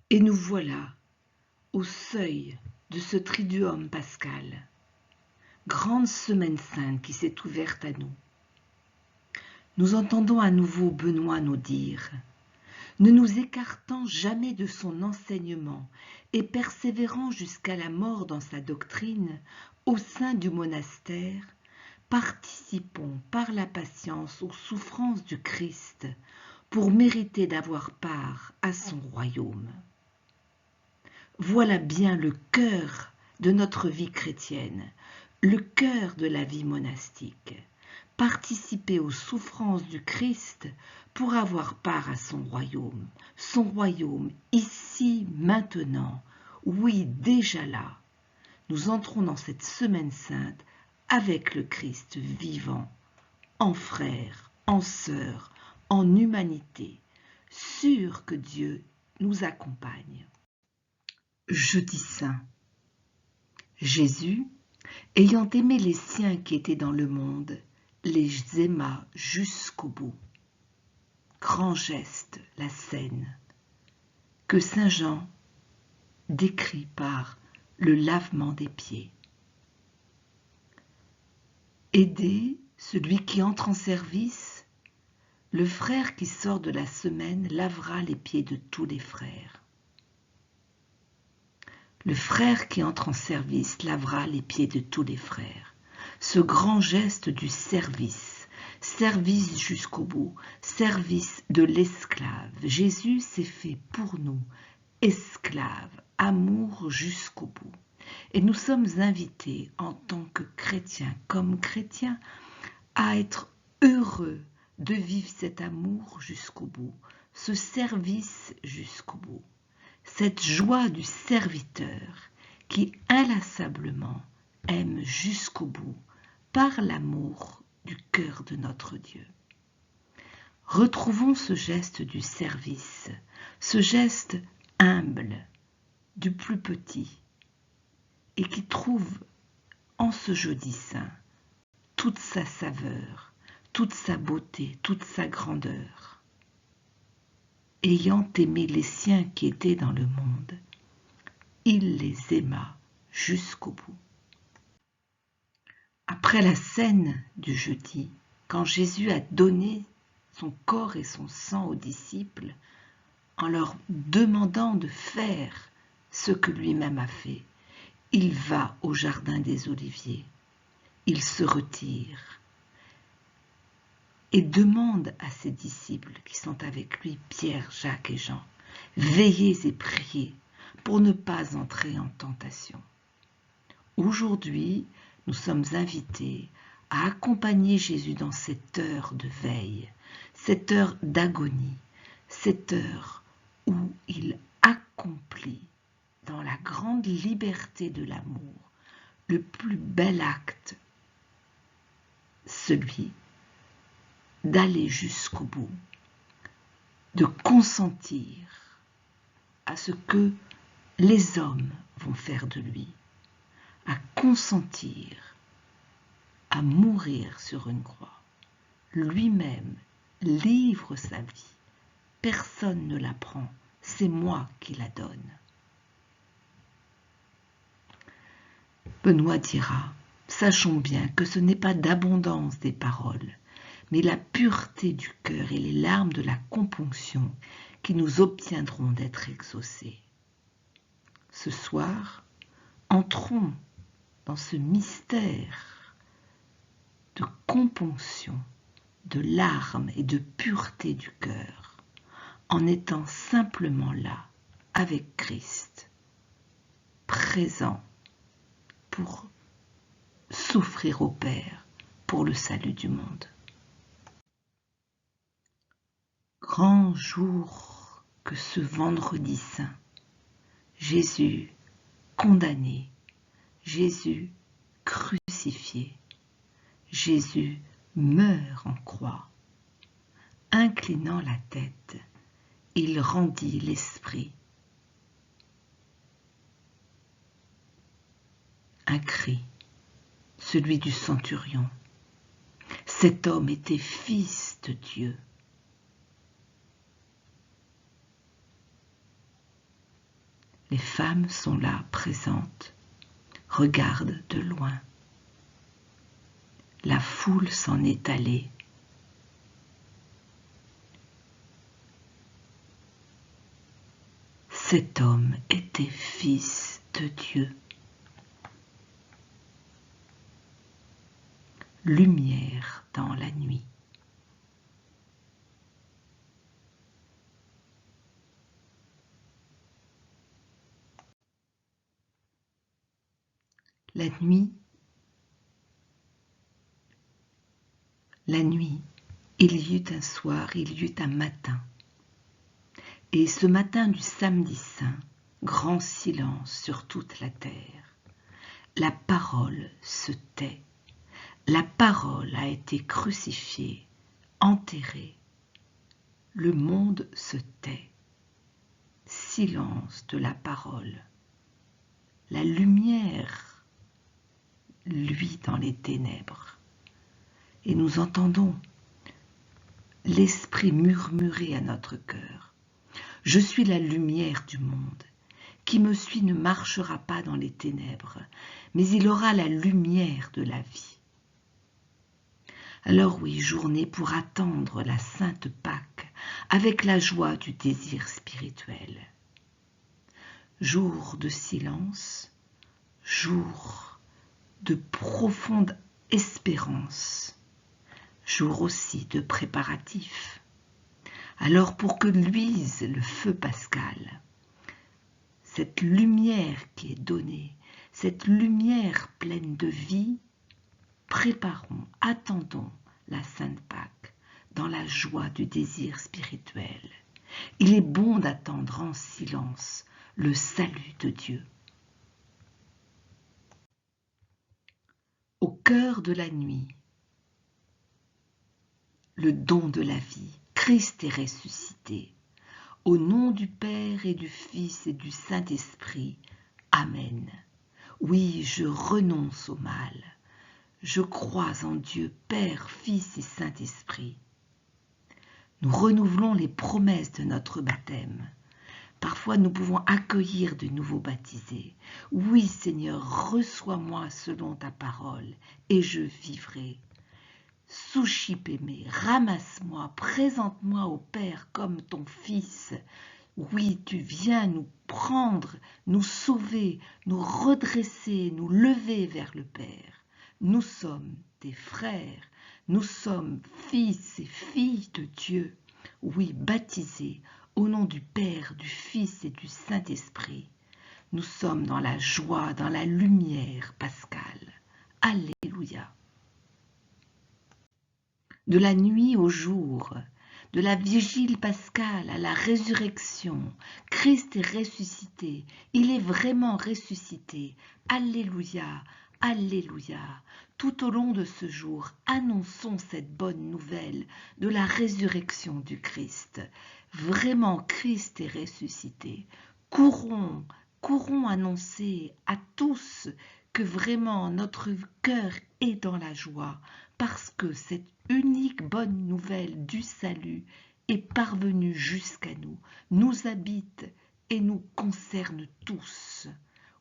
Et nous voilà au seuil de ce triduum pascal, grande semaine sainte qui s'est ouverte à nous. Nous entendons à nouveau Benoît nous dire « Ne nous écartant jamais de son enseignement et persévérant jusqu'à la mort dans sa doctrine, au sein du monastère, participons par la patience aux souffrances du Christ pour mériter d'avoir part à son royaume. » Voilà bien le cœur de notre vie chrétienne, le cœur de la vie monastique. Participer aux souffrances du Christ pour avoir part à son royaume ici, maintenant, oui, déjà là. Nous entrons dans cette semaine sainte avec le Christ vivant, en frère, en sœur, en humanité, sûr que Dieu nous accompagne. Jeudi saint. Jésus, ayant aimé les siens qui étaient dans le monde, les aima jusqu'au bout. Grand geste, la scène, que saint Jean décrit par le lavement des pieds. Aider celui qui entre en service, le frère qui sort de la semaine lavera les pieds de tous les frères. Le frère qui entre en service lavera les pieds de tous les frères. Ce grand geste du service, service jusqu'au bout, service de l'esclave. Jésus s'est fait pour nous, esclave, amour jusqu'au bout. Et nous sommes invités en tant que chrétiens, comme chrétiens, à être heureux de vivre cet amour jusqu'au bout, ce service jusqu'au bout. Cette joie du serviteur qui inlassablement aime jusqu'au bout par l'amour du cœur de notre Dieu. Retrouvons ce geste du service, ce geste humble du plus petit et qui trouve en ce jeudi saint toute sa saveur, toute sa beauté, toute sa grandeur. Ayant aimé les siens qui étaient dans le monde, il les aima jusqu'au bout. Après la scène du jeudi, quand Jésus a donné son corps et son sang aux disciples, en leur demandant de faire ce que lui-même a fait, il va au jardin des Oliviers, il se retire et demande à ses disciples qui sont avec lui, Pierre, Jacques et Jean, veillez et priez pour ne pas entrer en tentation. Aujourd'hui, nous sommes invités à accompagner Jésus dans cette heure de veille, cette heure d'agonie, cette heure où il accomplit dans la grande liberté de l'amour le plus bel acte, celui d'aller jusqu'au bout, de consentir à ce que les hommes vont faire de lui, à consentir à mourir sur une croix. Lui-même livre sa vie. Personne ne la prend, c'est moi qui la donne. Benoît dira, sachons bien que ce n'est pas d'abondance des paroles, mais la pureté du cœur et les larmes de la componction qui nous obtiendront d'être exaucés. Ce soir, entrons dans ce mystère de componction, de larmes et de pureté du cœur, en étant simplement là, avec Christ, présent pour souffrir au Père pour le salut du monde. Grand jour que ce vendredi saint, Jésus condamné, Jésus crucifié, Jésus meurt en croix. Inclinant la tête, il rendit l'esprit. Un cri, celui du centurion. Cet homme était fils de Dieu. Les femmes sont là, présentes, regardent de loin. La foule s'en est allée. Cet homme était fils de Dieu. Lumière dans la nuit. La nuit, il y eut un soir, il y eut un matin. Et ce matin du samedi saint, grand silence sur toute la terre. La parole se tait. La parole a été crucifiée, enterrée. Le monde se tait. Silence de la parole. La lumière luit dans les ténèbres. Et nous entendons l'Esprit murmurer à notre cœur. Je suis la lumière du monde. Qui me suit ne marchera pas dans les ténèbres, mais il aura la lumière de la vie. Alors oui, journée pour attendre la Sainte Pâque avec la joie du désir spirituel. Jour de silence, jour de profonde espérance, jour aussi de préparatifs. Alors pour que luise le feu pascal, cette lumière qui est donnée, cette lumière pleine de vie, préparons, attendons la Sainte Pâque dans la joie du désir spirituel. Il est bon d'attendre en silence le salut de Dieu. Au cœur de la nuit, le don de la vie, Christ est ressuscité. Au nom du Père et du Fils et du Saint-Esprit. Amen. Oui, je renonce au mal. Je crois en Dieu, Père, Fils et Saint-Esprit. Nous renouvelons les promesses de notre baptême. Parfois, nous pouvons accueillir de nouveaux baptisés. Oui, Seigneur, reçois-moi selon ta parole, et je vivrai. Sushipeme, ramasse-moi, présente-moi au Père comme ton Fils. Oui, tu viens nous prendre, nous sauver, nous redresser, nous lever vers le Père. Nous sommes tes frères, nous sommes fils et filles de Dieu. Oui, baptisés au nom du Père, du Fils et du Saint-Esprit. Nous sommes dans la joie, dans la lumière pascale. Alléluia. De la nuit au jour, de la vigile pascale à la résurrection, Christ est ressuscité, il est vraiment ressuscité. Alléluia, alléluia. Tout au long de ce jour, annonçons cette bonne nouvelle de la résurrection du Christ. Vraiment, Christ est ressuscité. Courons, courons annoncer à tous que vraiment notre cœur est dans la joie, parce que cette unique bonne nouvelle du salut est parvenue jusqu'à nous, nous habite et nous concerne tous.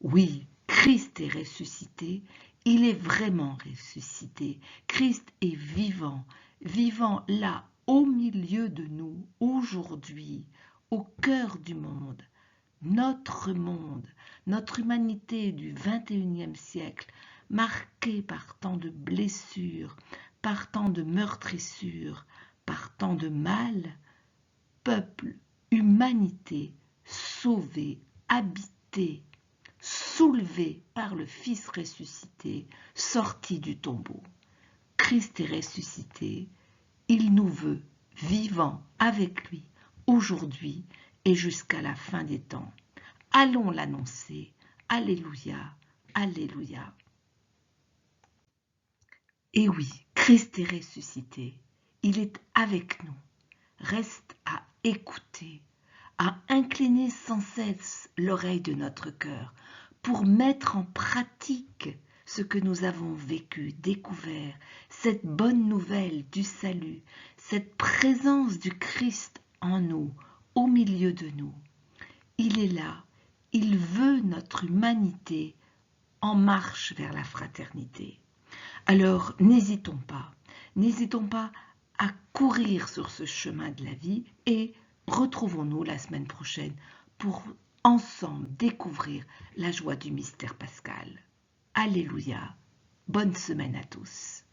Oui, Christ est ressuscité, il est vraiment ressuscité. Christ est vivant, vivant là, au milieu de nous, aujourd'hui, au cœur du monde. Notre humanité du XXIe siècle, marquée par tant de blessures, par tant de meurtrissures, par tant de mal, peuple, humanité, sauvée, habitée, soulevée par le Fils ressuscité, sorti du tombeau. Christ est ressuscité, il nous veut vivants avec lui, aujourd'hui et jusqu'à la fin des temps. Allons l'annoncer. Alléluia, alléluia. Et oui, Christ est ressuscité. Il est avec nous. Reste à écouter, à incliner sans cesse l'oreille de notre cœur pour mettre en pratique ce que nous avons vécu, découvert, cette bonne nouvelle du salut, cette présence du Christ en nous, au milieu de nous. Il est là, il veut notre humanité en marche vers la fraternité. Alors n'hésitons pas à courir sur ce chemin de la vie et retrouvons-nous la semaine prochaine pour ensemble découvrir la joie du mystère pascal. Alléluia, bonne semaine à tous.